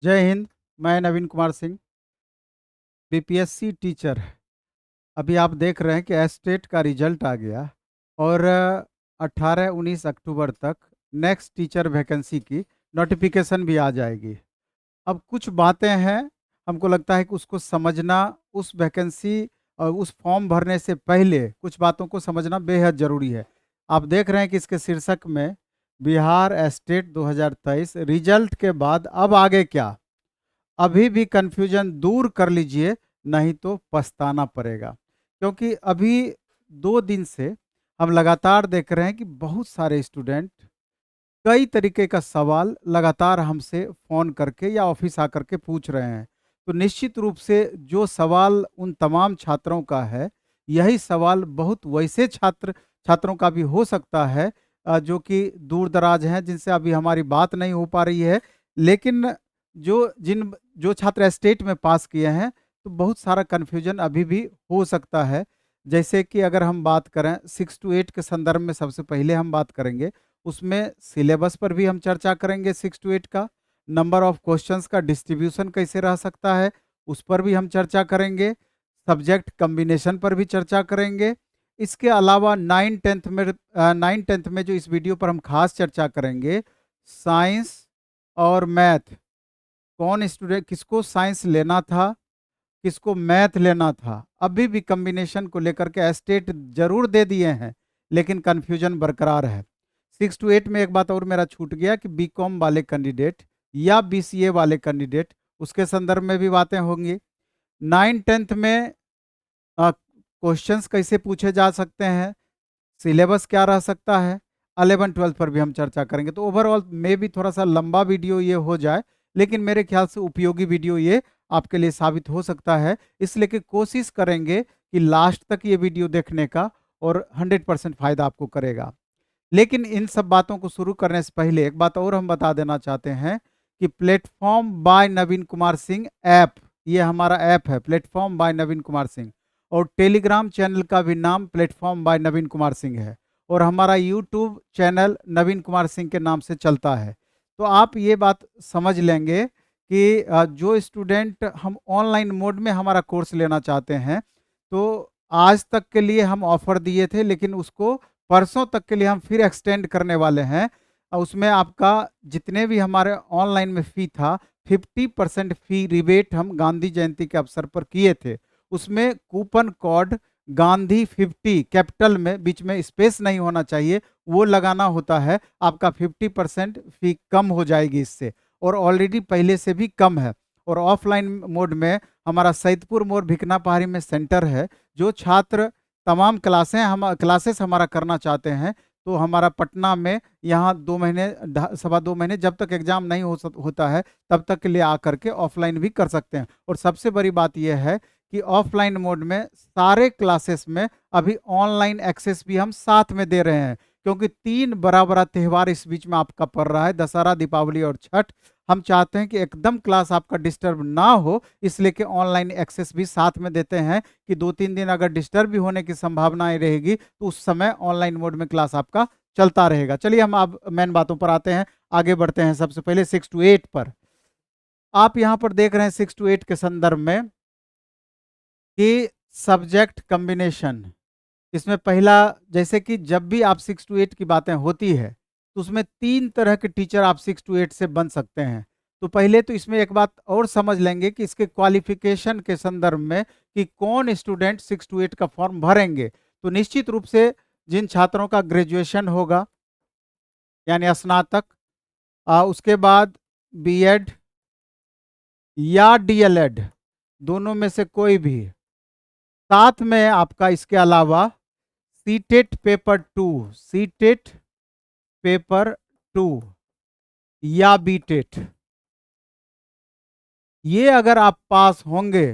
जय हिंद। मैं नवीन Kumar Singh, BPSC teacher. अभी आप देख रहे हैं कि एस्टेट का रिजल्ट आ गया और 18-19 अक्टूबर तक नेक्स्ट टीचर वैकेंसी की नोटिफिकेशन भी आ जाएगी। अब कुछ बातें हैं, हमको लगता है कि उसको समझना, उस वैकेंसी और उस फॉर्म भरने से पहले कुछ बातों को समझना बेहद ज़रूरी है। आप देख रहे हैं कि इसके शीर्षक में बिहार एस्टेट 2023 रिजल्ट के बाद अब आगे क्या। अभी भी कन्फ्यूजन दूर कर लीजिए, नहीं तो पछताना पड़ेगा। क्योंकि अभी 2 दिन से हम लगातार देख रहे हैं कि बहुत सारे स्टूडेंट कई तरीके का सवाल लगातार हमसे फ़ोन करके या ऑफिस आकर के पूछ रहे हैं। तो निश्चित रूप से जो सवाल उन तमाम छात्रों का है, यही सवाल बहुत वैसे छात्रों का भी हो सकता है जो कि दूर दराज हैं, जिनसे अभी हमारी बात नहीं हो पा रही है। लेकिन जो छात्र स्टेट में पास किए हैं, तो बहुत सारा कन्फ्यूजन अभी भी हो सकता है। जैसे कि अगर हम बात करें 6 टू 8 के संदर्भ में, सबसे पहले हम बात करेंगे। उसमें सिलेबस पर भी हम चर्चा करेंगे 6 टू 8 का। नंबर ऑफ क्वेश्चंस का डिस्ट्रीब्यूशन कैसे रह सकता है, उस पर भी हम चर्चा करेंगे। सब्जेक्ट कम्बिनेशन पर भी चर्चा करेंगे। इसके अलावा 9 10th में जो इस वीडियो पर हम खास चर्चा करेंगे, साइंस और मैथ, कौन स्टूडेंट किसको साइंस लेना था, किसको मैथ लेना था। अभी भी कम्बिनेशन को लेकर के एस्टेट जरूर दे दिए हैं, लेकिन कन्फ्यूजन बरकरार है। 6 टू 8 में एक बात और मेरा छूट गया कि बीकॉम वाले कैंडिडेट या बीसीए वाले कैंडिडेट, उसके संदर्भ में भी बातें होंगी। 9 10th में क्वेश्चंस कैसे पूछे जा सकते हैं, सिलेबस क्या रह सकता है। 11 12 पर भी हम चर्चा करेंगे। तो ओवरऑल में भी थोड़ा सा लंबा वीडियो ये हो जाए, लेकिन मेरे ख्याल से उपयोगी वीडियो ये आपके लिए साबित हो सकता है। इसलिए कि कोशिश करेंगे कि लास्ट तक ये वीडियो देखने का, और 100% फायदा आपको करेगा। लेकिन इन सब बातों को शुरू करने से पहले एक बात और हम बता देना चाहते हैं कि प्लेटफॉर्म बाय नवीन कुमार सिंह ऐप, ये हमारा ऐप है प्लेटफॉर्म बाय नवीन कुमार सिंह, और टेलीग्राम चैनल का भी नाम प्लेटफॉर्म बाय नवीन कुमार सिंह है, और हमारा यूट्यूब चैनल नवीन कुमार सिंह के नाम से चलता है। तो आप ये बात समझ लेंगे कि जो स्टूडेंट हम ऑनलाइन मोड में हमारा कोर्स लेना चाहते हैं, तो आज तक के लिए हम ऑफर दिए थे, लेकिन उसको परसों तक के लिए हम फिर एक्सटेंड करने वाले हैं। उसमें आपका जितने भी हमारे ऑनलाइन में फ़ी था, 50% फ़ी रिबेट हम गांधी जयंती के अवसर पर किए थे। उसमें कूपन कोड गांधी 50 कैपिटल में, बीच में स्पेस नहीं होना चाहिए, वो लगाना होता है। आपका 50% फ़ी कम हो जाएगी इससे, और ऑलरेडी पहले से भी कम है। और ऑफलाइन मोड में हमारा सैदपुर मोड़ भिकना पहाड़ी में सेंटर है। जो छात्र तमाम क्लासेस हमारा करना चाहते हैं, तो हमारा पटना में यहाँ 2 महीने 2.25 महीने जब तक एग्जाम नहीं होता है, तब तक के लिए आकर के ऑफलाइन भी कर सकते हैं। और सबसे बड़ी बात यह है कि ऑफलाइन मोड में सारे क्लासेस में अभी ऑनलाइन एक्सेस भी हम साथ में दे रहे हैं, क्योंकि 3 बड़ा त्यौहार इस बीच में आपका पड़ रहा है, दशहरा, दीपावली और छठ। हम चाहते हैं कि एकदम क्लास आपका डिस्टर्ब ना हो, इसलिए कि ऑनलाइन एक्सेस भी साथ में देते हैं कि 2-3 दिन अगर डिस्टर्ब भी होने की संभावनाएं रहेगी, तो उस समय ऑनलाइन मोड में क्लास आपका चलता रहेगा। चलिए हम अब मेन बातों पर आते हैं, आगे बढ़ते हैं। सबसे पहले 6 टू 8 पर आप यहाँ पर देख रहे हैं 6 टू 8 के संदर्भ में कि सब्जेक्ट कम्बिनेशन। इसमें पहला, जैसे कि जब भी आप 6 टू 8 की बातें होती है, तो उसमें 3 तरह के टीचर आप 6 टू 8 से बन सकते हैं। तो पहले तो इसमें एक बात और समझ लेंगे कि इसके क्वालिफिकेशन के संदर्भ में कि कौन स्टूडेंट 6 टू 8 का फॉर्म भरेंगे। तो निश्चित रूप से जिन छात्रों का ग्रेजुएशन होगा, यानी स्नातक, उसके बाद बीएड या डीएलएड, दोनों में से कोई भी, साथ में आपका इसके अलावा सीटेट पेपर 2, सीटेट पेपर 2 या बीटेट, ये अगर आप पास होंगे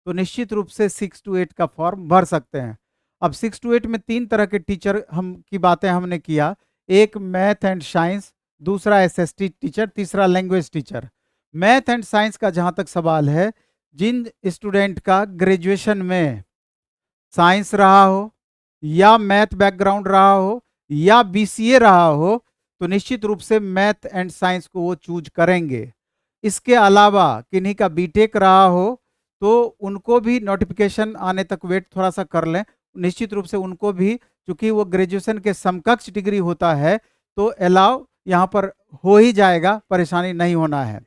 तो निश्चित रूप से 6 टू 8 का फॉर्म भर सकते हैं। अब 6 टू 8 में 3 तरह के टीचर हम की बातें हमने किया, एक मैथ एंड साइंस, दूसरा एसएसटी टीचर, तीसरा language teacher. Math and science का जहाँ तक सवाल है, जिन स्टूडेंट का ग्रेजुएशन में साइंस रहा हो, या मैथ बैकग्राउंड रहा हो, या बीसीए रहा हो, तो निश्चित रूप से मैथ एंड साइंस को वो चूज करेंगे। इसके अलावा किन्हीं का बीटेक रहा हो तो उनको भी नोटिफिकेशन आने तक वेट थोड़ा सा कर लें। निश्चित रूप से उनको भी, क्योंकि वो ग्रेजुएशन के समकक्ष डिग्री होता है, तो अलाउ यहाँ पर हो ही जाएगा, परेशानी नहीं होना है।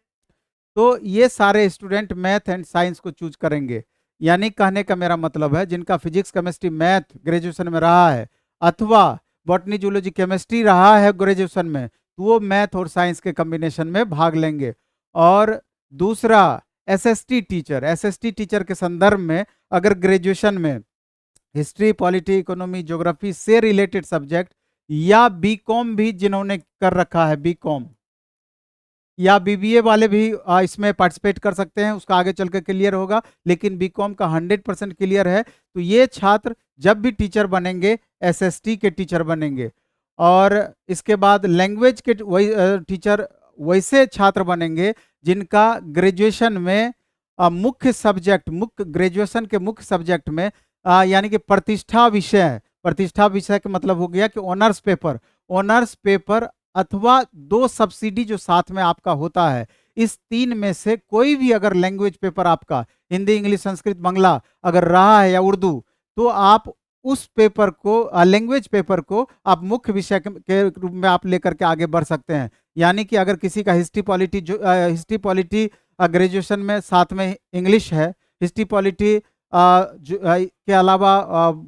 तो ये सारे स्टूडेंट मैथ एंड साइंस को चूज करेंगे। यानी कहने का मेरा मतलब है, जिनका फिजिक्स केमिस्ट्री मैथ ग्रेजुएशन में रहा है, अथवा बॉटनी जूलॉजी केमिस्ट्री रहा है ग्रेजुएशन में, तो वो मैथ और साइंस के कॉम्बिनेशन में भाग लेंगे। और दूसरा, एसएसटी टीचर के संदर्भ में अगर ग्रेजुएशन में हिस्ट्री, पॉलिटी, इकोनॉमी, ज्योग्राफी से रिलेटेड सब्जेक्ट, या बीकॉम भी जिन्होंने कर रखा है, बीकॉम या बीबीए वाले भी इसमें पार्टिसिपेट कर सकते हैं, उसका आगे चल के क्लियर होगा। लेकिन बीकॉम का 100% क्लियर है, तो ये छात्र जब भी टीचर बनेंगे एसएसटी के टीचर बनेंगे। और इसके बाद लैंग्वेज के टीचर वैसे छात्र बनेंगे जिनका ग्रेजुएशन में मुख्य सब्जेक्ट, मुख्य ग्रेजुएशन के मुख्य सब्जेक्ट में यानी कि प्रतिष्ठा विषय का मतलब हो गया कि ऑनर्स पेपर अथवा 2 सब्सिडी जो साथ में आपका होता है, इस 3 में से कोई भी अगर लैंग्वेज पेपर आपका हिंदी, इंग्लिश, संस्कृत, बांग्ला अगर रहा है या उर्दू, तो आप उस पेपर को, लैंग्वेज पेपर को आप मुख्य विषय के रूप में आप लेकर के आगे बढ़ सकते हैं। यानी कि अगर किसी का हिस्ट्री पॉलिटी ग्रेजुएशन में साथ में इंग्लिश है, हिस्ट्री पॉलिटी के अलावा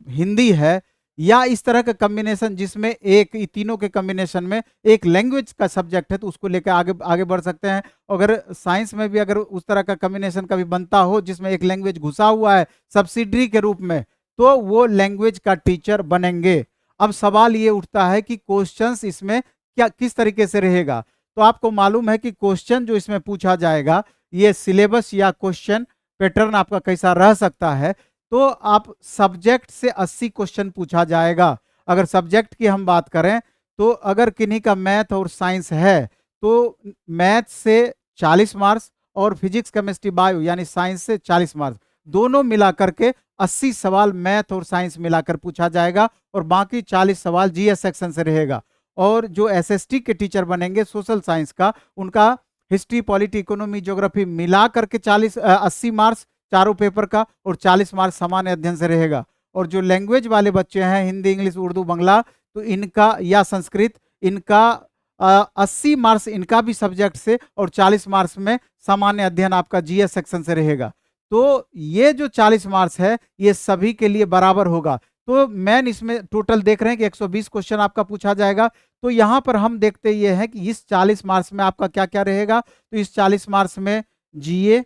हिंदी है, या इस तरह का कॉम्बिनेशन जिसमें एक तीनों के कॉम्बिनेशन में एक लैंग्वेज का सब्जेक्ट है, तो उसको लेकर आगे बढ़ सकते हैं। अगर साइंस में भी अगर उस तरह का कॉम्बिनेशन कभी बनता हो जिसमें एक लैंग्वेज घुसा हुआ है सब्सिडरी के रूप में, तो वो लैंग्वेज का टीचर बनेंगे। अब सवाल ये उठता है कि क्वेश्चंस इसमें क्या किस तरीके से रहेगा। तो आपको मालूम है कि क्वेश्चन जो इसमें पूछा जाएगा, ये सिलेबस या क्वेश्चन पैटर्न आपका कैसा रह सकता है। तो आप सब्जेक्ट से 80 क्वेश्चन पूछा जाएगा। अगर सब्जेक्ट की हम बात करें, तो अगर किन्हीं का मैथ और साइंस है तो मैथ से 40 मार्क्स और फिजिक्स, केमिस्ट्री, बायो यानी साइंस से 40 मार्क्स, दोनों मिला करके 80 सवाल मैथ और साइंस मिलाकर पूछा जाएगा, और बाकी 40 सवाल जीएस सेक्शन से रहेगा। और जो एसएसटी के टीचर बनेंगे सोशल साइंस का, उनका हिस्ट्री, पॉलिटी, इकोनॉमी, ज्योग्राफी मिला करके 80 मार्क्स चारों पेपर का, और 40 मार्क्स सामान्य अध्ययन से रहेगा। और जो लैंग्वेज वाले बच्चे हैं, हिंदी, इंग्लिश, उर्दू, बांग्ला, तो इनका या संस्कृत, इनका 80 मार्क्स इनका भी सब्जेक्ट से, और 40 मार्क्स में सामान्य अध्ययन आपका जीएस सेक्शन से रहेगा। तो ये जो 40 मार्क्स है ये सभी के लिए बराबर होगा। तो मैन इसमें टोटल देख रहे हैं कि 120 क्वेश्चन आपका पूछा जाएगा। तो यहाँ पर हम देखते ये हैं कि इस 40 मार्क्स में आपका क्या क्या रहेगा। तो इस 40 मार्क्स में जीए,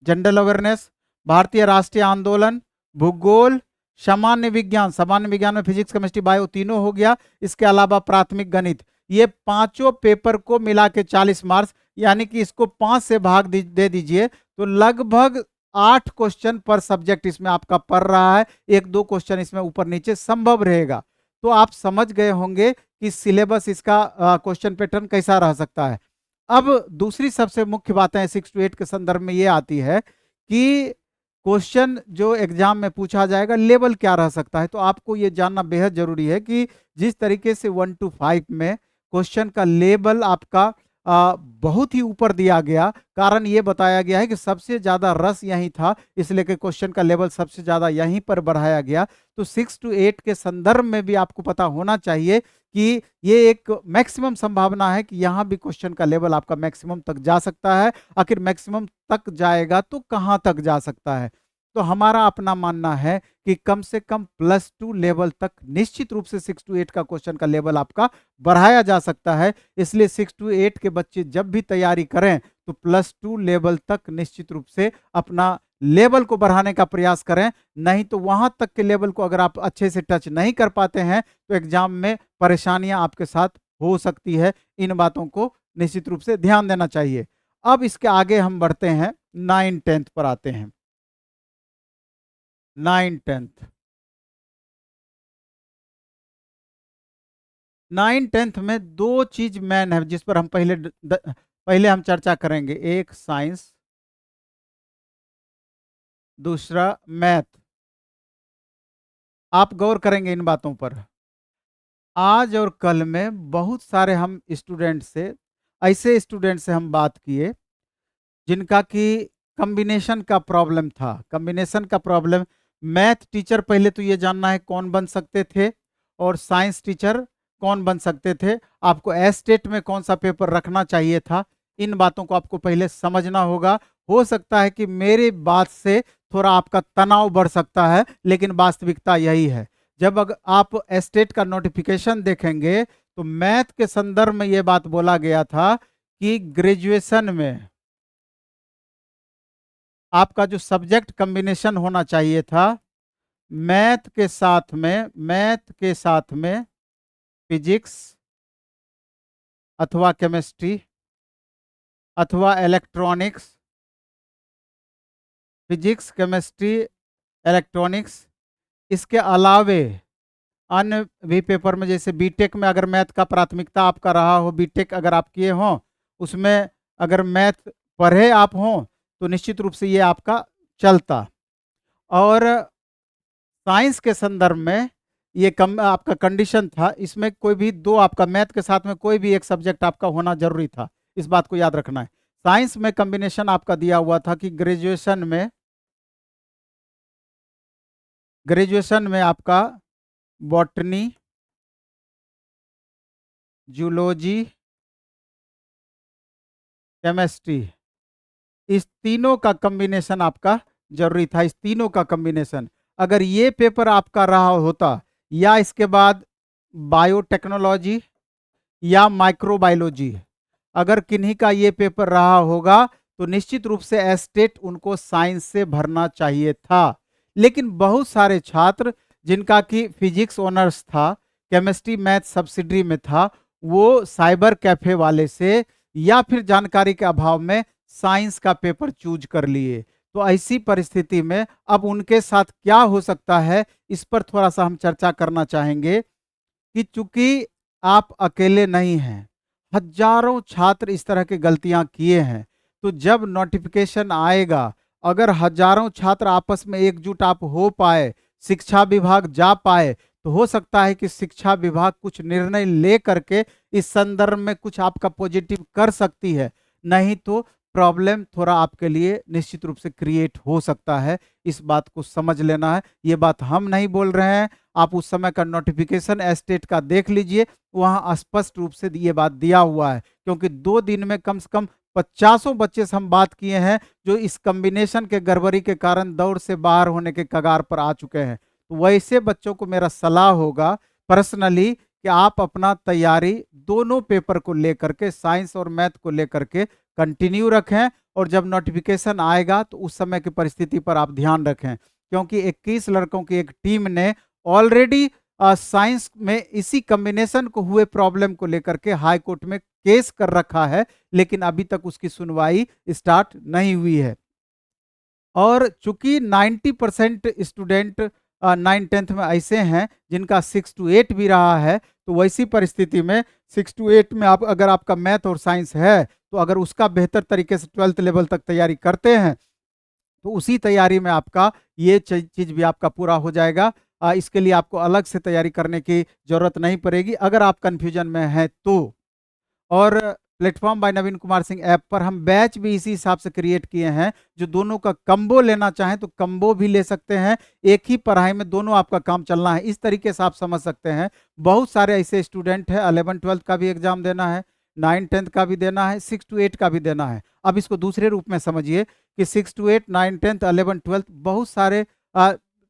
जनरल अवेयरनेस, भारतीय राष्ट्रीय आंदोलन, भूगोल, सामान्य विज्ञान में फिजिक्स, केमिस्ट्री, बायो तीनों हो गया। इसके अलावा प्राथमिक गणित, ये पांचों पेपर को मिला के 40 मार्क्स, यानी कि इसको 5 से भाग दे दीजिए, तो लगभग 8 क्वेश्चन पर सब्जेक्ट इसमें आपका पड़ रहा है। 1-2 क्वेश्चन इसमें ऊपर नीचे संभव रहेगा। तो आप समझ गए होंगे कि सिलेबस इसका क्वेश्चन पैटर्न कैसा रह सकता है। अब दूसरी सबसे मुख्य बातें 6 to 8 के संदर्भ में ये आती है कि क्वेश्चन जो एग्जाम में पूछा जाएगा लेवल क्या रह सकता है। तो आपको ये जानना बेहद जरूरी है कि जिस तरीके से 1 to 5 में क्वेश्चन का लेवल आपका बहुत ही ऊपर दिया गया, कारण ये बताया गया है कि सबसे ज्यादा रस यहीं था, इसलिए कि क्वेश्चन का लेवल सबसे ज्यादा यहीं पर बढ़ाया गया। तो 6 to 8 के संदर्भ में भी आपको पता होना चाहिए कि ये एक मैक्सिमम संभावना है कि यहाँ भी क्वेश्चन का लेवल आपका मैक्सिमम तक जा सकता है। आखिर मैक्सिमम तक जाएगा तो कहाँ तक जा सकता है। तो हमारा अपना मानना है कि कम से कम +2 लेवल तक निश्चित रूप से 6 to 8 का क्वेश्चन का लेवल आपका बढ़ाया जा सकता है। इसलिए 6 to 8 के बच्चे जब भी तैयारी करें तो +2 लेवल तक निश्चित रूप से अपना लेवल को बढ़ाने का प्रयास करें। नहीं तो वहां तक के लेवल को अगर आप अच्छे से टच नहीं कर पाते हैं तो एग्जाम में परेशानियां आपके साथ हो सकती है। इन बातों को निश्चित रूप से ध्यान देना चाहिए। अब इसके आगे हम बढ़ते हैं, 9-10 पर आते हैं। 9-10 9-10 में 2 चीज मेन है जिस पर हम पहले हम चर्चा करेंगे। एक साइंस, दूसरा मैथ। आप गौर करेंगे इन बातों पर। आज और कल में बहुत सारे हम स्टूडेंट से, ऐसे स्टूडेंट से हम बात किए जिनका कि कॉम्बिनेशन का प्रॉब्लम था। कॉम्बिनेशन का प्रॉब्लम, मैथ टीचर पहले तो ये जानना है कौन बन सकते थे और साइंस टीचर कौन बन सकते थे। आपको एस्टेट में कौन सा पेपर रखना चाहिए था, इन बातों को आपको पहले समझना होगा। हो सकता है कि मेरी बात से थोड़ा आपका तनाव बढ़ सकता है, लेकिन वास्तविकता यही है। जब अगर आप एस्टेट का नोटिफिकेशन देखेंगे तो मैथ के संदर्भ में ये बात बोला गया था कि ग्रेजुएशन में आपका जो सब्जेक्ट कॉम्बिनेशन होना चाहिए था, मैथ के साथ में फिजिक्स अथवा केमिस्ट्री अथवा इलेक्ट्रॉनिक्स, फिजिक्स केमिस्ट्री इलेक्ट्रॉनिक्स, इसके अलावे अन्य भी पेपर में, जैसे बीटेक में अगर मैथ का प्राथमिकता आपका रहा हो, बीटेक अगर आप किए हों, उसमें अगर मैथ पढ़े आप हों तो निश्चित रूप से ये आपका चलता। और साइंस के संदर्भ में ये कम आपका कंडीशन था, इसमें कोई भी दो, आपका मैथ के साथ में कोई भी एक सब्जेक्ट आपका होना जरूरी था। इस बात को याद रखना है। साइंस में कॉम्बिनेशन आपका दिया हुआ था कि ग्रेजुएशन में आपका बॉटनी, जूलॉजी, केमिस्ट्री, इस तीनों का कॉम्बिनेशन आपका जरूरी था। इस तीनों का कॉम्बिनेशन अगर ये पेपर आपका रहा होता, या इसके बाद बायोटेक्नोलॉजी या माइक्रोबायोलॉजी, अगर किन्हीं का ये पेपर रहा होगा तो निश्चित रूप से एस्टेट उनको साइंस से भरना चाहिए था। लेकिन बहुत सारे छात्र जिनका कि फिजिक्स ऑनर्स था, केमिस्ट्री मैथ सब्सिडरी में था, वो साइबर कैफे वाले से या फिर जानकारी के अभाव में साइंस का पेपर चूज कर लिए। तो ऐसी परिस्थिति में अब उनके साथ क्या हो सकता है, इस पर थोड़ा सा हम चर्चा करना चाहेंगे कि चूंकि आप अकेले नहीं हैं, हजारों छात्र इस तरह की गलतियां किए हैं। तो जब नोटिफिकेशन आएगा, अगर हजारों छात्र आपस में एकजुट आप हो पाए, शिक्षा विभाग जा पाए, तो हो सकता है कि शिक्षा विभाग कुछ निर्णय ले करके इस संदर्भ में कुछ आपका पॉजिटिव कर सकती है। नहीं तो प्रॉब्लम थोड़ा आपके लिए निश्चित रूप से क्रिएट हो सकता है। इस बात को समझ लेना है। ये बात हम नहीं बोल रहे हैं, आप उस समय का नोटिफिकेशन एस्टेट का देख लीजिए, वहां स्पष्ट रूप से ये बात दिया हुआ है। क्योंकि 2 दिन में कम से कम 50 बच्चे से हम बात किए हैं जो इस कॉम्बिनेशन के गड़बड़ी के कारण दौड़ से बाहर होने के कगार पर आ चुके हैं। तो वैसे बच्चों को मेरा सलाह होगा पर्सनली कि आप अपना तैयारी दोनों पेपर को लेकर के, साइंस और मैथ को लेकर के कंटिन्यू रखें, और जब नोटिफिकेशन आएगा तो उस समय की परिस्थिति पर आप ध्यान रखें। क्योंकि 21 लड़कों की एक टीम ने ऑलरेडी साइंस में इसी कॉम्बिनेशन को हुए प्रॉब्लम को लेकर के हाई कोर्ट में केस कर रखा है, लेकिन अभी तक उसकी सुनवाई स्टार्ट नहीं हुई है। और चूंकि 90% स्टूडेंट 9th-10th में ऐसे हैं जिनका 6 to 8 भी रहा है, तो वैसी परिस्थिति में 6 to 8 में आप अगर आपका मैथ और साइंस है, तो अगर उसका बेहतर तरीके से 12th लेवल तक तैयारी करते हैं तो उसी तैयारी में आपका ये चीज़ भी आपका पूरा हो जाएगा। इसके लिए आपको अलग से तैयारी करने की जरूरत नहीं पड़ेगी अगर आप कन्फ्यूजन में हैं तो। और प्लेटफॉर्म बाय नवीन कुमार सिंह ऐप पर हम बैच भी इसी हिसाब से क्रिएट किए हैं, जो दोनों का कम्बो लेना चाहें तो कम्बो भी ले सकते हैं। एक ही पढ़ाई में दोनों आपका काम चलना है, इस तरीके से आप समझ सकते हैं। बहुत सारे ऐसे स्टूडेंट हैं, 11th-12th का भी एग्जाम देना है, 9th-10th का भी देना है, 6 to 8 का भी देना है। अब इसको दूसरे रूप में समझिए कि 6 to 8, 9th-10th, 11th-12th बहुत सारे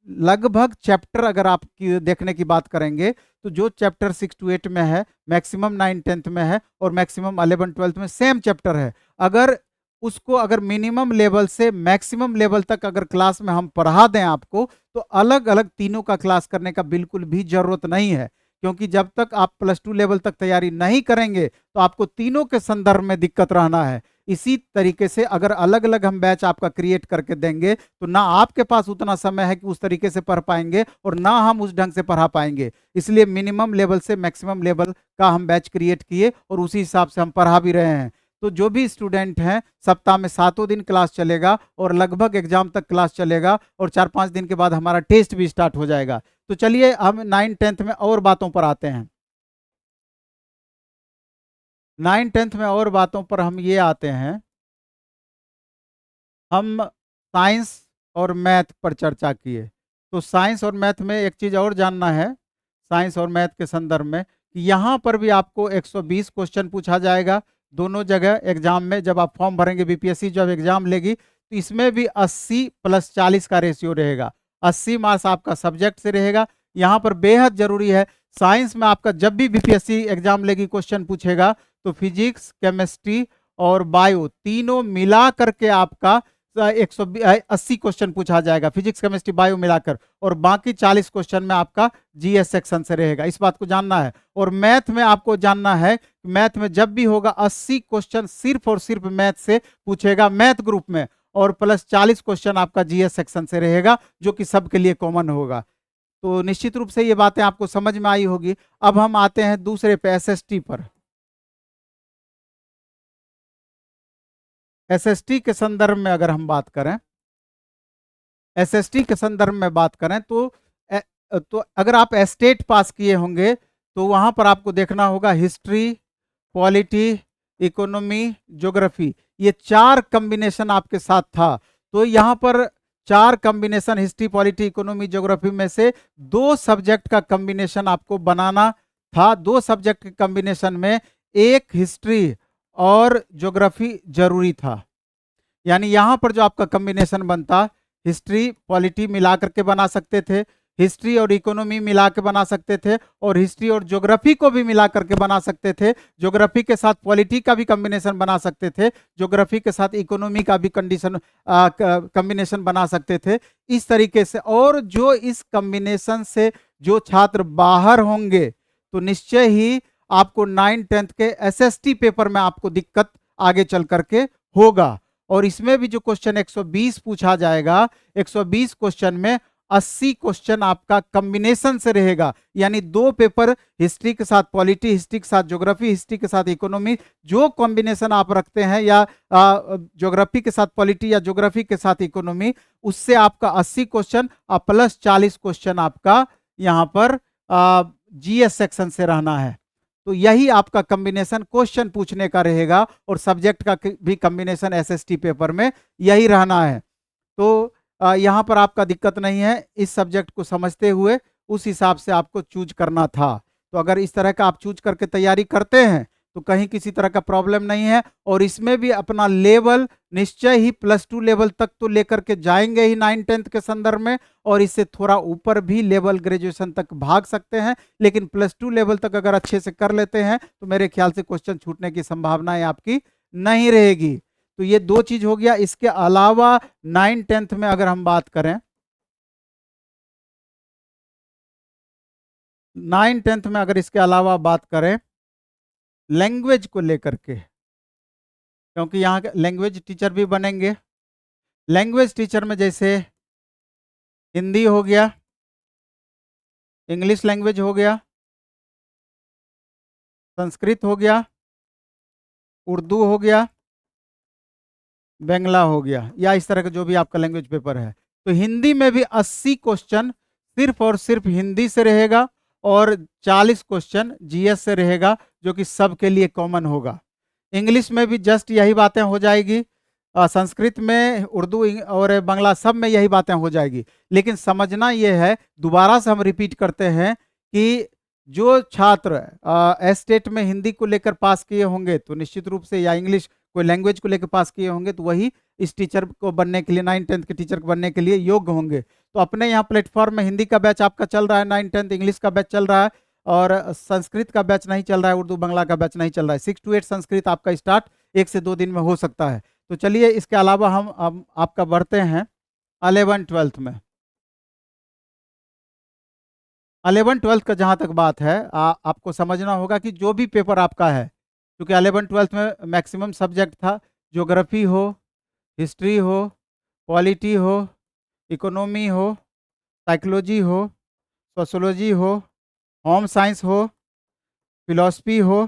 लगभग चैप्टर अगर आप देखने की बात करेंगे तो जो चैप्टर 6 to 8 में है मैक्सिमम 9th-10th में है और मैक्सिमम 11th-12th में सेम चैप्टर है। अगर उसको अगर मिनिमम लेवल से मैक्सिमम लेवल तक अगर क्लास में हम पढ़ा दें आपको, तो अलग अलग तीनों का क्लास करने का बिल्कुल भी जरूरत नहीं है। क्योंकि जब तक आप +2 लेवल तक तैयारी नहीं करेंगे तो आपको तीनों के संदर्भ में दिक्कत रहना है। इसी तरीके से अगर अलग अलग हम बैच आपका क्रिएट करके देंगे तो ना आपके पास उतना समय है कि उस तरीके से पढ़ पाएंगे और ना हम उस ढंग से पढ़ा पाएंगे। इसलिए मिनिमम लेवल से मैक्सिमम लेवल का हम बैच क्रिएट किए और उसी हिसाब से हम पढ़ा भी रहे हैं। तो जो भी स्टूडेंट हैं, सप्ताह में 7 दिन क्लास चलेगा और लगभग एग्जाम तक क्लास चलेगा और 4-5 दिन के बाद हमारा टेस्ट भी स्टार्ट हो जाएगा। तो चलिए हम 9th-10th में और बातों पर आते हैं। 9th-10th में और बातों पर हम ये आते हैं हम साइंस और मैथ पर चर्चा किए। तो साइंस और मैथ में एक चीज़ और जानना है, साइंस और मैथ के संदर्भ में, कि यहाँ पर भी आपको 120 क्वेश्चन पूछा जाएगा दोनों जगह एग्जाम में। जब आप फॉर्म भरेंगे, बीपीएससी जब एग्जाम लेगी, तो इसमें भी 80 + 40 का रेशियो रहेगा। 80 मार्क्स आपका सब्जेक्ट से रहेगा। यहाँ पर बेहद जरूरी है, साइंस में आपका जब भी बीपीएससी एग्जाम लेगी क्वेश्चन पूछेगा, तो फिजिक्स, केमिस्ट्री और बायो तीनों मिला करके आपका 180 क्वेश्चन पूछा जाएगा, फिजिक्स, केमिस्ट्री, बायो मिलाकर। और बाकी 40 क्वेश्चन में आपका जीएस सेक्शन से रहेगा। इस बात को जानना है। और मैथ में आपको जानना है, मैथ में जब भी होगा 80 क्वेश्चन सिर्फ और सिर्फ मैथ से पूछेगा, मैथ ग्रुप में, और प्लस 40 क्वेश्चन आपका जीएस सेक्शन से रहेगा, जो कि सबके लिए कॉमन होगा। तो निश्चित रूप से ये बातें आपको समझ में आई होगी। अब हम आते हैं दूसरे पे, एसएसटी पर। एसएसटी के संदर्भ में अगर हम बात करें, एसएसटी के संदर्भ में बात करें तो अगर आप एस्टेट पास किए होंगे तो वहां पर आपको देखना होगा हिस्ट्री, पॉलिटी, इकोनॉमी, ज्योग्राफी, ये 4 कॉम्बिनेशन आपके साथ था। तो यहाँ पर 4 combination, history, polity, economy, geography में से 2 सब्जेक्ट का कॉम्बिनेशन आपको बनाना था। 2 सब्जेक्ट के कॉम्बिनेशन में एक हिस्ट्री और ज्योग्राफी जरूरी था। यानी यहाँ पर जो आपका कॉम्बिनेशन बनता, हिस्ट्री पॉलिटी मिला करके बना सकते थे, हिस्ट्री और इकोनॉमी मिला के बना सकते थे, और हिस्ट्री और ज्योग्राफी को भी मिला करके बना सकते थे। ज्योग्राफी के साथ पॉलिटी का भी कॉम्बिनेशन बना सकते थे, ज्योग्राफी के साथ इकोनॉमी का भी कॉम्बिनेशन बना सकते थे, इस तरीके से। और जो इस कॉम्बिनेशन से जो छात्र बाहर होंगे, तो निश्चय ही आपको 9th-10th के एसएसटी पेपर में आपको दिक्कत आगे चल करके होगा। और इसमें भी जो क्वेश्चन 120 पूछा जाएगा, 120 क्वेश्चन में 80 क्वेश्चन आपका कॉम्बिनेशन से रहेगा। यानी 2 पेपर, हिस्ट्री के साथ पॉलिटी, हिस्ट्री के साथ ज्योग्राफी, हिस्ट्री के साथ इकोनॉमी, जो कॉम्बिनेशन आप रखते हैं, या ज्योग्राफी के साथ पॉलिटी या ज्योग्राफी के साथ इकोनॉमी, उससे आपका 80 क्वेश्चन प्लस 40 क्वेश्चन आपका यहाँ पर जीएस सेक्शन से रहना है। तो यही आपका कॉम्बिनेशन क्वेश्चन पूछने का रहेगा, और सब्जेक्ट का भी कॉम्बिनेशन एसएसटी पेपर में यही रहना है। तो यहाँ पर आपका दिक्कत नहीं है, इस सब्जेक्ट को समझते हुए उस हिसाब से आपको चूज करना था। तो अगर इस तरह का आप चूज करके तैयारी करते हैं तो कहीं किसी तरह का प्रॉब्लम नहीं है। और इसमें भी अपना लेवल निश्चय ही +2 लेवल तक तो लेकर के जाएंगे ही 9th-10th के संदर्भ में, और इससे थोड़ा ऊपर भी लेवल ग्रेजुएशन तक भाग सकते हैं। लेकिन +2 लेवल तक अगर अच्छे से कर लेते हैं तो मेरे ख्याल से क्वेश्चन छूटने की संभावनाएं आपकी नहीं रहेगी। तो ये 2 चीज हो गया। इसके अलावा 9th-10th में अगर हम बात करें, 9th-10th में अगर इसके अलावा बात करें लैंग्वेज को लेकर के, क्योंकि यहाँ लैंग्वेज टीचर भी बनेंगे। लैंग्वेज टीचर में जैसे हिंदी हो गया, इंग्लिश लैंग्वेज हो गया, संस्कृत हो गया, उर्दू हो गया, बंगला हो गया, या इस तरह का जो भी आपका लैंग्वेज पेपर है। तो हिंदी में भी 80 क्वेश्चन सिर्फ और सिर्फ हिंदी से रहेगा, और 40 क्वेश्चन जीएस से रहेगा, जो कि सबके लिए कॉमन होगा। इंग्लिश में भी जस्ट यही बातें हो जाएगी, संस्कृत में, उर्दू और बांग्ला सब में यही बातें हो जाएगी। लेकिन समझना यह है, दोबारा से हम रिपीट करते हैं, कि जो छात्र एस्टेट में हिंदी को लेकर पास किए होंगे, तो निश्चित रूप से, या इंग्लिश कोई लैंग्वेज को लेकर पास किए होंगे, तो वही इस टीचर को बनने के लिए, 9th-10th के टीचर को बनने के लिए योग्य होंगे। तो अपने यहाँ प्लेटफॉर्म में हिंदी का बैच आपका चल रहा है, 9th-10th इंग्लिश का बैच चल रहा है, और संस्कृत का बैच नहीं चल रहा है, उर्दू बांग्ला का बैच नहीं चल रहा है। 6 to 8 संस्कृत आपका स्टार्ट 1 से 2 दिन में हो सकता है। तो चलिए इसके अलावा हम आपका बढ़ते हैं 11th-12th में। 11th-12th का जहाँ तक बात है, आपको समझना होगा कि जो भी पेपर आपका है, क्योंकि 11th-12th में मैक्सिमम सब्जेक्ट था, ज्योग्राफी हो, हिस्ट्री हो, पॉलिटी हो, इकोनॉमी हो, साइकोलॉजी हो, सोशोलॉजी हो, होम साइंस हो, फिलॉसफी हो,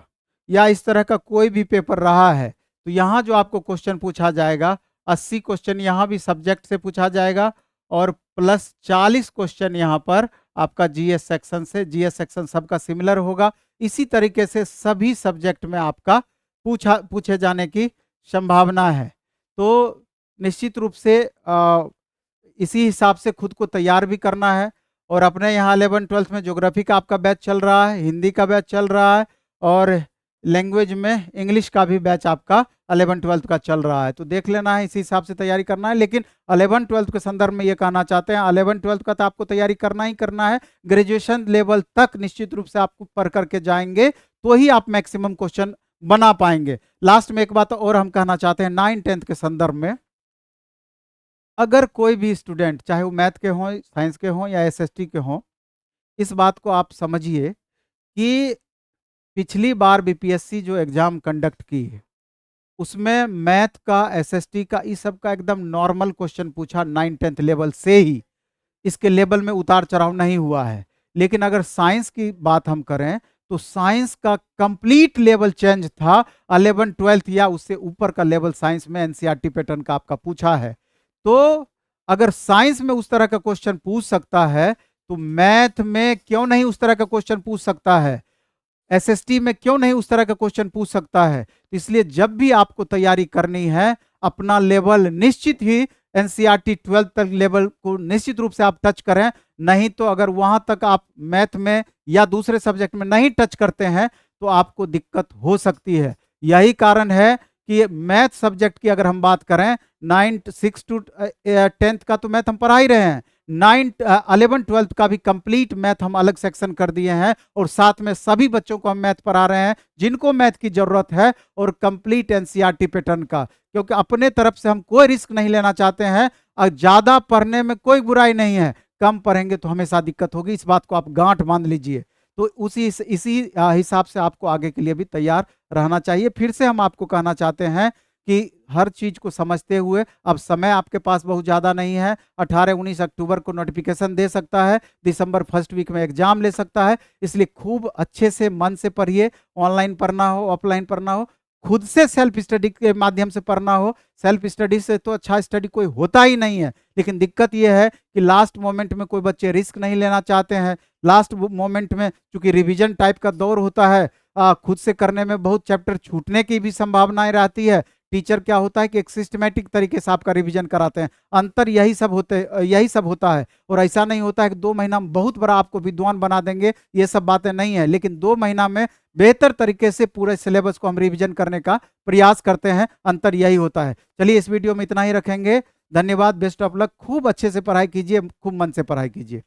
या इस तरह का कोई भी पेपर रहा है, तो यहाँ जो आपको क्वेश्चन पूछा जाएगा, 80 क्वेश्चन यहाँ भी सब्जेक्ट से पूछा जाएगा, और प्लस 40 क्वेश्चन यहाँ पर आपका जीएस सेक्शन से। जीएस सेक्शन सबका सिमिलर होगा। इसी तरीके से सभी सब्जेक्ट में आपका पूछे जाने की संभावना है। तो निश्चित रूप से इसी हिसाब से खुद को तैयार भी करना है। और अपने यहाँ 11-12 में ज्योग्राफी का आपका बैच चल रहा है, हिंदी का बैच चल रहा है और लैंग्वेज में इंग्लिश का भी बैच आपका 11-12 का चल रहा है। तो देख लेना है, इसी हिसाब से तैयारी करना है। लेकिन 11-12 के संदर्भ में ये कहना चाहते हैं 11-12 का तो आपको तैयारी करना ही करना है। ग्रेजुएशन लेवल तक निश्चित रूप से आपको पढ़ करके जाएंगे तो ही आप मैक्सिमम क्वेश्चन बना पाएंगे। लास्ट में एक बात और हम कहना चाहते हैं 9-10 के संदर्भ में, अगर कोई भी स्टूडेंट चाहे वो मैथ के हों, साइंस के हों या एसएसटी के हों, इस बात को आप समझिए कि पिछली बार बीपीएससी जो एग्जाम कंडक्ट की है उसमें मैथ का, एसएसटी का, इस सब का एकदम नॉर्मल क्वेश्चन पूछा 9-10 लेवल से ही, इसके लेवल में उतार चढ़ाव नहीं हुआ है। लेकिन अगर साइंस की बात हम करें तो साइंस का कंप्लीट लेवल चेंज था, 11-12 या उससे ऊपर का लेवल साइंस में एनसीईआरटी पैटर्न का आपका पूछा है। तो अगर साइंस में उस तरह का क्वेश्चन पूछ सकता है तो मैथ में क्यों नहीं उस तरह का क्वेश्चन पूछ सकता है, एसएसटी में क्यों नहीं उस तरह का क्वेश्चन पूछ सकता है। तो इसलिए जब भी आपको तैयारी करनी है अपना लेवल निश्चित ही एनसीईआरटी 12 तक लेवल को निश्चित रूप से आप टच करें। नहीं तो अगर वहां तक आप मैथ में या दूसरे सब्जेक्ट में नहीं टच करते हैं तो आपको दिक्कत हो सकती है। यही कारण है कि मैथ सब्जेक्ट की अगर हम बात करें 6 to 10 का तो मैथ हम पढ़ा ही रहे हैं, 11-12 का भी कंप्लीट मैथ हम अलग सेक्शन कर दिए हैं और साथ में सभी बच्चों को हम मैथ पढ़ा रहे हैं जिनको मैथ की जरूरत है और कंप्लीट एनसीईआरटी पैटर्न का। क्योंकि अपने तरफ से हम कोई रिस्क नहीं लेना चाहते हैं और ज्यादा पढ़ने में कोई बुराई नहीं है, कम पढ़ेंगे तो हमेशा दिक्कत होगी, इस बात को आप गांठ बांध लीजिए। तो इसी हिसाब से आपको आगे के लिए भी तैयार रहना चाहिए। फिर से हम आपको कहना चाहते हैं कि हर चीज को समझते हुए, अब समय आपके पास बहुत ज़्यादा नहीं है, 18-19 अक्टूबर को नोटिफिकेशन दे सकता है, दिसंबर फर्स्ट वीक में एग्जाम ले सकता है। इसलिए खूब अच्छे से मन से पढ़िए, ऑनलाइन पढ़ना हो ऑफलाइन पढ़ना हो, खुद से सेल्फ स्टडी के माध्यम से पढ़ना हो। सेल्फ स्टडी से तो अच्छा स्टडी कोई होता ही नहीं है। लेकिन दिक्कत यह है कि लास्ट मोमेंट में कोई बच्चे रिस्क नहीं लेना चाहते हैं। लास्ट मोमेंट में चूंकि रिवीजन टाइप का दौर होता है, खुद से करने में बहुत चैप्टर छूटने की भी संभावनाएं रहती है। टीचर क्या होता है कि एक सिस्टमेटिक तरीके से आपका रिवीजन कराते हैं, अंतर यही सब होता है। और ऐसा नहीं होता है कि 2 महीना में बहुत बड़ा आपको विद्वान बना देंगे, ये सब बातें नहीं है। लेकिन 2 महीना में बेहतर तरीके से पूरे सिलेबस को हम रिवीजन करने का प्रयास करते हैं, अंतर यही होता है। चलिए इस वीडियो में इतना ही रखेंगे। धन्यवाद, बेस्ट ऑफ लक। खूब अच्छे से पढ़ाई कीजिए, खूब मन से पढ़ाई कीजिए।